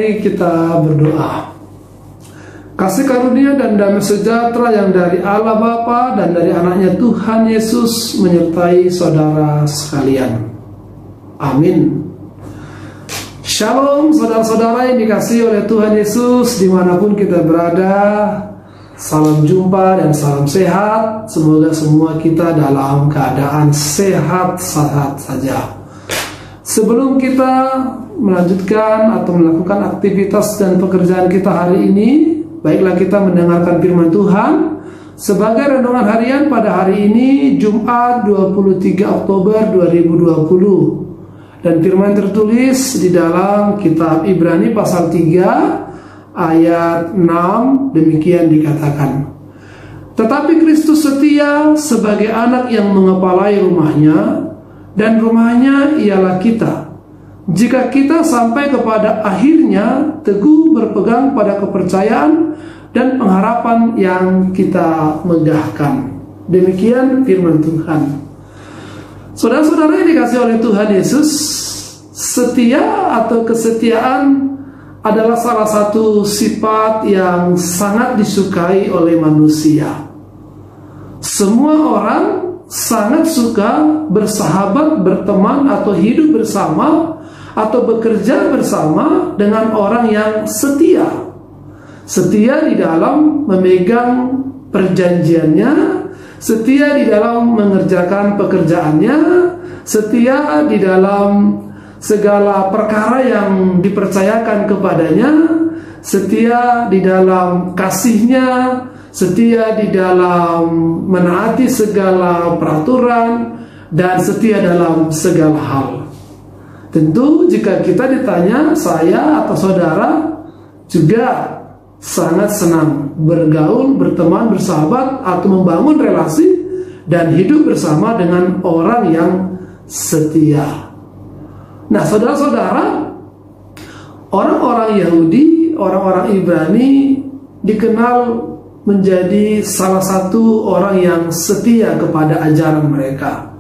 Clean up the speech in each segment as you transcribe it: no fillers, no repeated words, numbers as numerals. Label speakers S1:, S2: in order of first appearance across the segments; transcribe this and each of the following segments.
S1: Mari kita berdoa. Kasih karunia dan damai sejahtera yang dari Allah Bapa dan dari anaknya Tuhan Yesus menyertai saudara sekalian. Amin. Shalom saudara-saudara yang dikasihi oleh Tuhan Yesus dimanapun kita berada. Salam jumpa dan salam sehat. Semoga semua kita dalam keadaan sehat-sehat saja. Sebelum kita melanjutkan atau melakukan aktivitas dan pekerjaan kita hari ini, baiklah kita mendengarkan firman Tuhan sebagai renungan harian pada hari ini Jumat 23 Oktober 2020. Dan firman tertulis di dalam kitab Ibrani pasal 3 ayat 6, demikian dikatakan. Tetapi Kristus setia sebagai anak yang mengepalai rumahnya, dan rumahnya ialah kita. Jika kita sampai kepada akhirnya teguh berpegang pada kepercayaan dan pengharapan yang kita megahkan. Demikian firman Tuhan. Saudara-saudara yang dikasihi oleh Tuhan Yesus, setia atau kesetiaan adalah salah satu sifat yang sangat disukai oleh manusia. Semua orang sangat suka bersahabat, berteman, atau hidup bersama, atau bekerja bersama dengan orang yang setia. Setia di dalam memegang perjanjiannya, setia di dalam mengerjakan pekerjaannya, setia di dalam segala perkara yang dipercayakan kepadanya, setia di dalam kasihnya, setia di dalam menaati segala peraturan, dan setia dalam segala hal. Tentu jika kita ditanya, saya atau saudara juga sangat senang bergaul, berteman, bersahabat, atau membangun relasi dan hidup bersama dengan orang yang setia. Nah, saudara-saudara, orang-orang Yahudi, orang-orang Ibrani dikenal menjadi salah satu orang yang setia kepada ajaran mereka,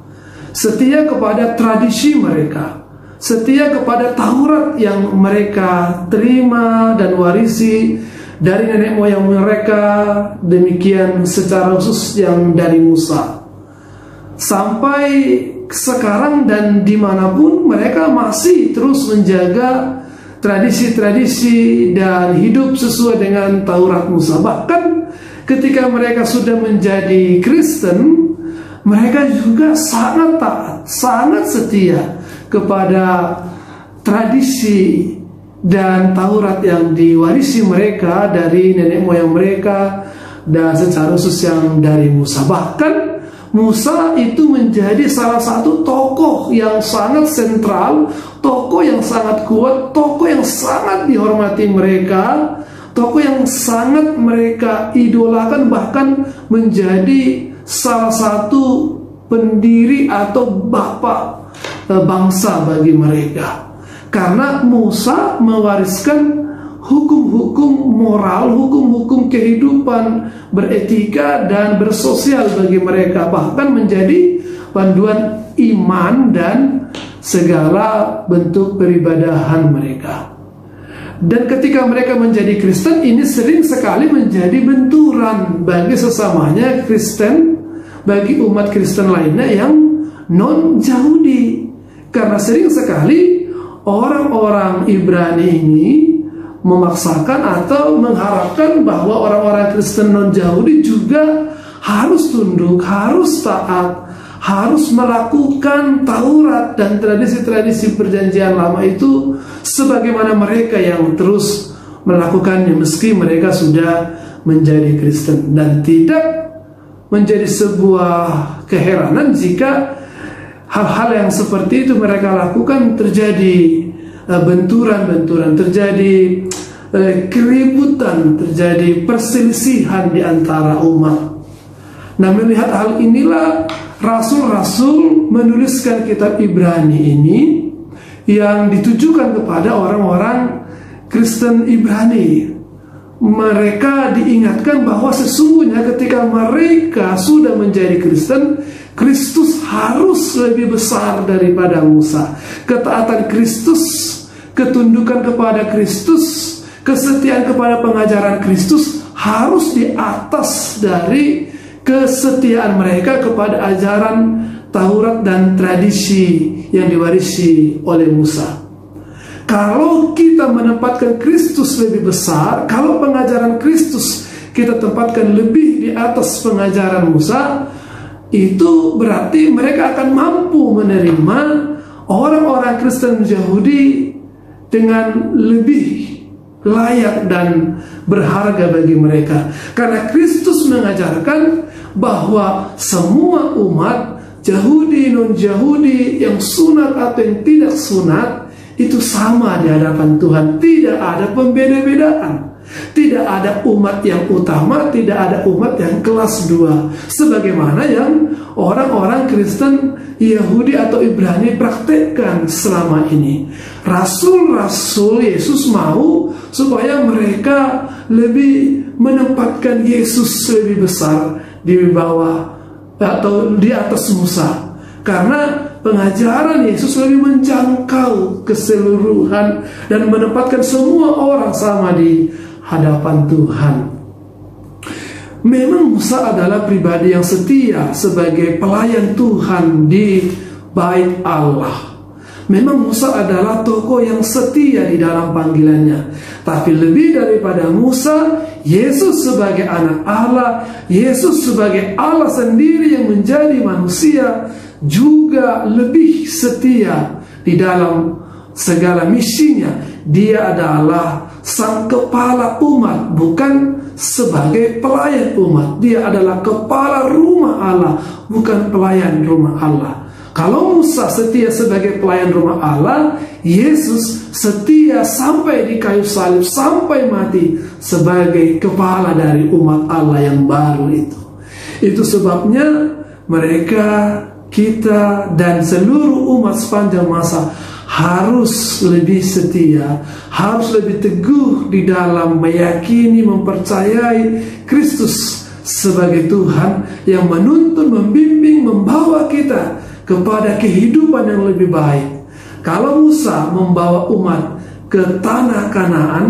S1: setia kepada tradisi mereka, setia kepada Taurat yang mereka terima dan warisi dari nenek moyang mereka, demikian secara khusus yang dari Musa. Sampai sekarang dan dimanapun mereka masih terus menjaga tradisi-tradisi dan hidup sesuai dengan Taurat Musa. Bahkan ketika mereka sudah menjadi Kristen, mereka juga sangat taat, sangat setia kepada tradisi dan Taurat yang diwarisi mereka dari nenek moyang mereka dan secara khusus yang dari Musa. Bahkan Musa itu menjadi salah satu tokoh yang sangat sentral, tokoh yang sangat kuat, tokoh yang sangat dihormati mereka, tokoh yang sangat mereka idolakan, bahkan menjadi salah satu pendiri atau bapak bangsa bagi mereka. Karena Musa mewariskan hukum-hukum moral, hukum-hukum kehidupan beretika dan bersosial bagi mereka, bahkan menjadi panduan iman dan segala bentuk peribadahan mereka. Dan ketika mereka menjadi Kristen, ini sering sekali menjadi benturan bagi sesamanya Kristen, bagi umat Kristen lainnya yang non-Yahudi. Karena sering sekali orang-orang Ibrani ini memaksakan atau mengharapkan bahwa orang-orang Kristen non-Yahudi juga harus tunduk, harus taat, harus melakukan Taurat dan tradisi-tradisi perjanjian lama itu sebagaimana mereka yang terus melakukannya meski mereka sudah menjadi Kristen. Dan tidak menjadi sebuah keheranan jika hal-hal yang seperti itu mereka lakukan, terjadi benturan-benturan, terjadi keributan, terjadi perselisihan di antara umat. Nah, melihat hal inilah rasul-rasul menuliskan kitab Ibrani ini yang ditujukan kepada orang-orang Kristen Ibrani. Mereka diingatkan bahwa sesungguhnya ketika mereka sudah menjadi Kristen, Kristus harus lebih besar daripada Musa. Ketaatan Kristus ketundukan kepada Kristus, kesetiaan kepada pengajaran Kristus harus di atas dari kesetiaan mereka kepada ajaran Taurat dan tradisi yang diwarisi oleh Musa. Kalau kita menempatkan Kristus lebih besar, kalau pengajaran Kristus kita tempatkan lebih di atas pengajaran Musa, itu berarti mereka akan mampu menerima orang-orang Kristen Yahudi dengan lebih layak dan berharga bagi mereka. Karena Kristus mengajarkan bahwa semua umat, Yahudi, non-Yahudi, yang sunat atau yang tidak sunat, itu sama di hadapan Tuhan. Tidak ada pembeda-bedaan. Tidak ada umat yang utama, tidak ada umat yang kelas 2, sebagaimana yang orang-orang Kristen Yahudi atau Ibrani praktekkan selama ini. Rasul-rasul Yesus mau supaya mereka lebih menempatkan Yesus lebih besar di bawah atau di atas Musa, karena pengajaran Yesus lebih menjangkau keseluruhan dan menempatkan semua orang sama di hadapan Tuhan. Memang Musa adalah pribadi yang setia sebagai pelayan Tuhan di bait Allah. Memang Musa adalah tokoh yang setia di dalam panggilannya. Tapi lebih daripada Musa, Yesus sebagai anak Allah, Yesus sebagai Allah sendiri yang menjadi manusia, juga lebih setia di dalam segala misinya. Dia adalah sang kepala umat, bukan sebagai pelayan umat. Dia adalah kepala rumah Allah, bukan pelayan rumah Allah. Kalau Musa setia sebagai pelayan rumah Allah, Yesus setia sampai di kayu salib, sampai mati sebagai kepala dari umat Allah yang baru itu. Itu sebabnya mereka, kita, dan seluruh umat sepanjang masa harus lebih setia, harus lebih teguh di dalam meyakini, mempercayai Kristus sebagai Tuhan yang menuntun, membimbing, membawa kita kepada kehidupan yang lebih baik. Kalau Musa membawa umat ke tanah Kanaan,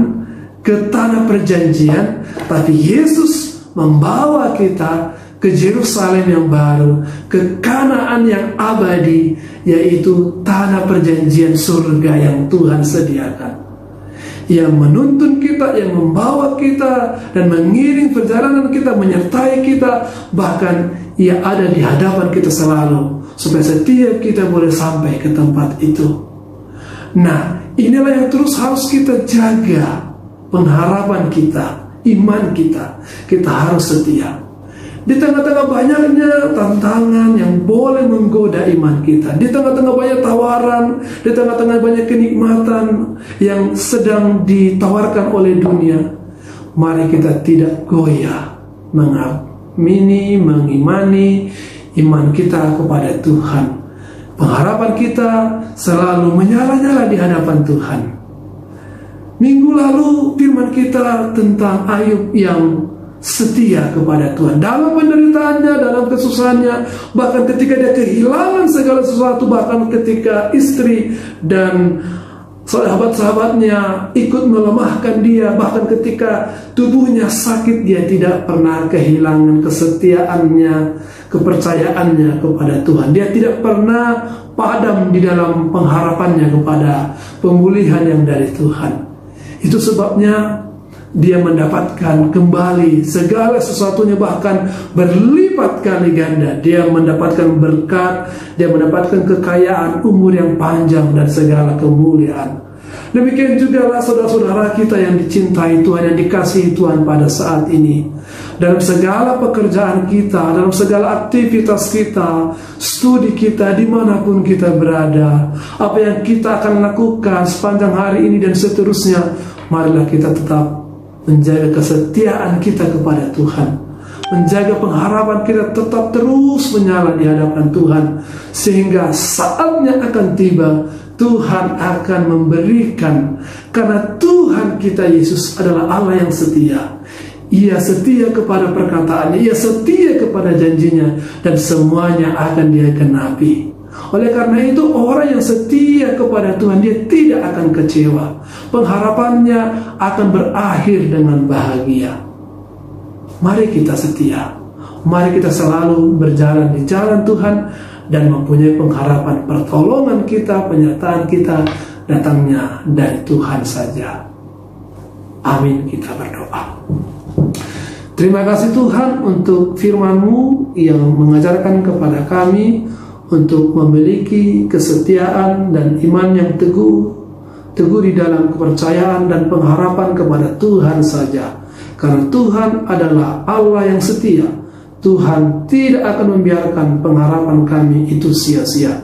S1: ke tanah perjanjian, tapi Yesus membawa kita ke Yerusalem yang baru, ke Kanaan yang abadi, yaitu tanah perjanjian surga yang Tuhan sediakan, yang menuntun kita, yang membawa kita dan mengiring perjalanan kita, menyertai kita, bahkan Ia ada di hadapan kita selalu, supaya setiap kita boleh sampai ke tempat itu. Nah, inilah yang terus harus kita jaga, pengharapan kita, iman kita. Kita harus setia. Di tengah-tengah banyaknya tantangan yang boleh menggoda iman kita, di tengah-tengah banyak tawaran, di tengah-tengah banyak kenikmatan yang sedang ditawarkan oleh dunia, mari kita tidak goyah mengimani iman kita kepada Tuhan. Pengharapan kita selalu menyala-nyala di hadapan Tuhan. Minggu lalu firman kita tentang Ayub yang setia kepada Tuhan dalam penderitaannya, dalam kesusahannya, bahkan ketika dia kehilangan segala sesuatu, bahkan ketika istri dan sahabat-sahabatnya ikut melemahkan dia, bahkan ketika tubuhnya sakit, dia tidak pernah kehilangan kesetiaannya, kepercayaannya kepada Tuhan. Dia tidak pernah padam di dalam pengharapannya kepada pemulihan yang dari Tuhan. Itu sebabnya dia mendapatkan kembali segala sesuatunya, bahkan berlipat kali ganda. Dia mendapatkan berkat, dia mendapatkan kekayaan, umur yang panjang, dan segala kemuliaan. Demikian juga lah saudara-saudara kita yang dicintai Tuhan, yang dikasihi Tuhan pada saat ini. Dalam segala pekerjaan kita, dalam segala aktivitas kita, studi kita, dimanapun kita berada, apa yang kita akan lakukan sepanjang hari ini dan seterusnya, marilah kita tetap menjaga kesetiaan kita kepada Tuhan, menjaga pengharapan kita tetap terus menyala di hadapan Tuhan, sehingga saatnya akan tiba, Tuhan akan memberikan. Karena Tuhan kita Yesus adalah Allah yang setia. Ia setia kepada perkataannya, Ia setia kepada janjinya, dan semuanya akan Dia genapi. Oleh karena itu, orang yang setia kepada Tuhan, dia tidak akan kecewa. Pengharapannya akan berakhir dengan bahagia. Mari kita setia. Mari kita selalu berjalan di jalan Tuhan dan mempunyai pengharapan pertolongan kita, penyertaan kita datangnya dari Tuhan saja. Amin, kita berdoa. Terima kasih Tuhan untuk firman-Mu yang mengajarkan kepada kami untuk memiliki kesetiaan dan iman yang teguh di dalam kepercayaan dan pengharapan kepada Tuhan saja. Karena Tuhan adalah Allah yang setia. Tuhan tidak akan membiarkan pengharapan kami itu sia-sia.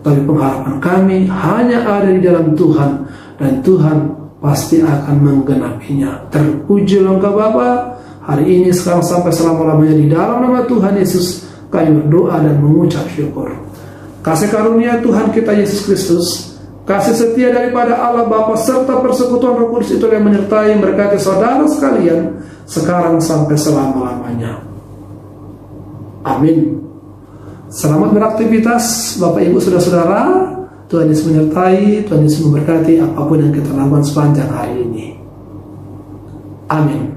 S1: Tapi pengharapan kami hanya ada di dalam Tuhan, dan Tuhan pasti akan menggenapinya. Terpujilah Engkau Bapa, hari ini, sekarang, sampai selama-lamanya. Di dalam nama Tuhan Yesus kami berdoa dan mengucap syukur. Kasih karunia Tuhan kita Yesus Kristus, kasih setia daripada Allah Bapa, serta persekutuan Roh Kudus itu yang menyertai memberkati saudara sekalian sekarang sampai selama-lamanya. Amin. Selamat beraktivitas Bapak Ibu Saudara-saudara. Tuhan Yesus menyertai, Tuhan Yesus memberkati apapun yang kita lakukan sepanjang hari ini. Amin.